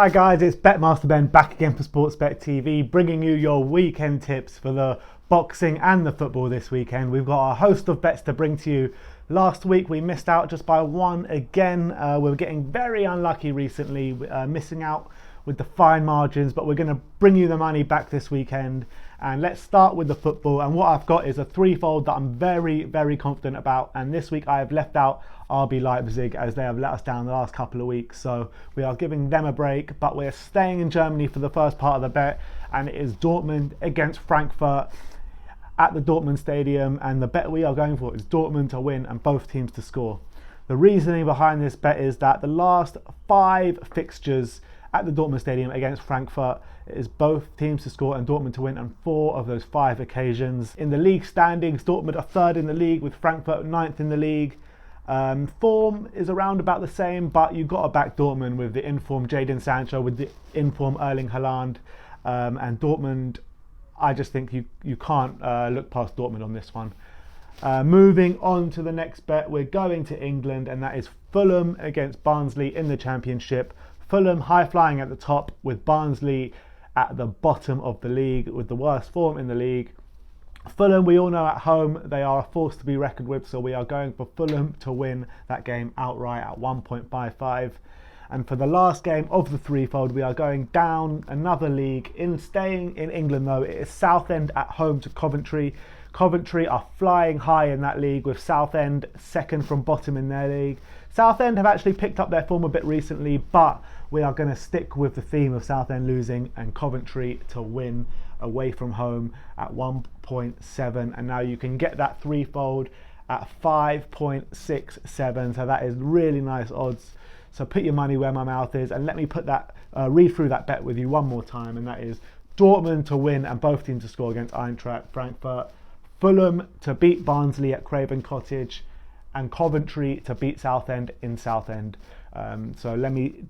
Hi guys, it's Betmaster Ben back again for Sportsbet TV, bringing you your weekend tips for the boxing and the football this weekend. We've got a host of bets to bring to you. Last week we missed out just by one again. We were getting very unlucky recently, missing out with the fine margins, but we're going to bring you the money back this weekend. And let's start with the football. And what I've got is a threefold that I'm very confident about. And this week I have left out RB Leipzig as they have let us down the last couple of weeks. So we are giving them a break, but we're staying in Germany for the first part of the bet. And it is Dortmund against Frankfurt at the Dortmund Stadium. And the bet we are going for is Dortmund to win and both teams to score. The reasoning behind this bet is that the last 5 fixtures at the Dortmund Stadium against Frankfurt, it is both teams to score and Dortmund to win on 4 of those 5 occasions. In the league standings, Dortmund are 3rd in the league with Frankfurt 9th in the league. Form is around about the same, but you've got to back Dortmund with the informed Jadon Sancho, with the informed Erling Haaland, and Dortmund, I just think you can't look past Dortmund on this one. Moving on to the next bet, we're going to England, and that is Fulham against Barnsley in the Championship. Fulham high flying at the top with Barnsley at the bottom of the league with the worst form in the league. Fulham, we all know at home, they are a force to be reckoned with, so we are going for Fulham to win that game outright at 1.55. And for the last game of the threefold, we are going down another league. Staying in England though, it is Southend at home to Coventry. Coventry are flying high in that league with Southend second from bottom in their league. Southend have actually picked up their form a bit recently, but we are going to stick with the theme of Southend losing and Coventry to win away from home at 1.7. And now you can get that threefold at 5.67. So that is really nice odds. So put your money where my mouth is, and let me put that read through that bet with you one more time, and that is Dortmund to win and both teams to score against Eintracht Frankfurt, Fulham to beat Barnsley at Craven Cottage, and Coventry to beat Southend in Southend. So let me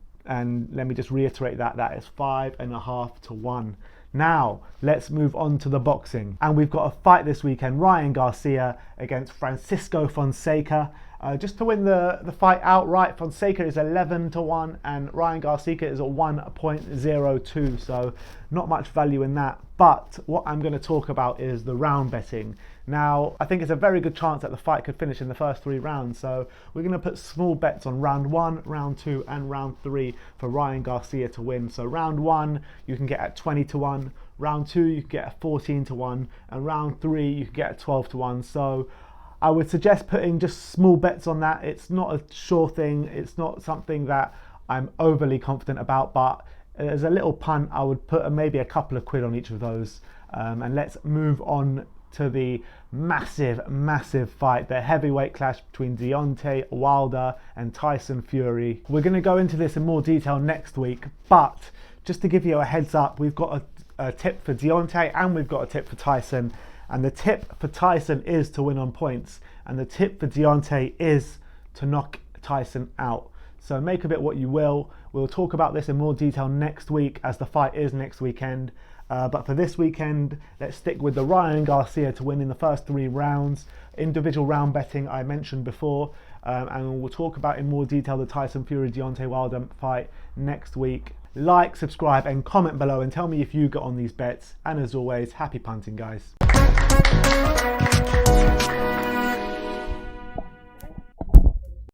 just reiterate that is 5.5 to 1. Now let's move on to the boxing, and we've got a fight this weekend: Ryan Garcia against Francisco Fonseca. Just to win the fight outright, Fonseca is 11 to 1 and Ryan Garcia is at 1.02, so not much value in that. But what I'm going to talk about is the round betting. Now, I think it's a very good chance that the fight could finish in the first 3 rounds, so we're going to put small bets on round 1, round 2 and round 3 for Ryan Garcia to win. So round 1 you can get at 20 to 1, round 2 you can get at 14 to 1, and round 3 you can get at 12 to 1. So I would suggest putting just small bets on that. It's not a sure thing. It's not something that I'm overly confident about, but as a little punt, I would put maybe a couple of quid on each of those. And let's move on to the massive fight, the heavyweight clash between Deontay Wilder and Tyson Fury. We're going to go into this in more detail next week, but just to give you a heads up, we've got a tip for Deontay and we've got a tip for Tyson. And the tip for Tyson is to win on points, and the tip for Deontay is to knock Tyson out. So make of it what you will. We'll talk about this in more detail next week, as the fight is next weekend. But for this weekend, let's stick with the Ryan Garcia to win in the first 3 rounds. Individual round betting I mentioned before, and we'll talk about in more detail the Tyson Fury Deontay Wilder fight next week. Like, subscribe and comment below and tell me if you got on these bets. And as always, happy punting, guys.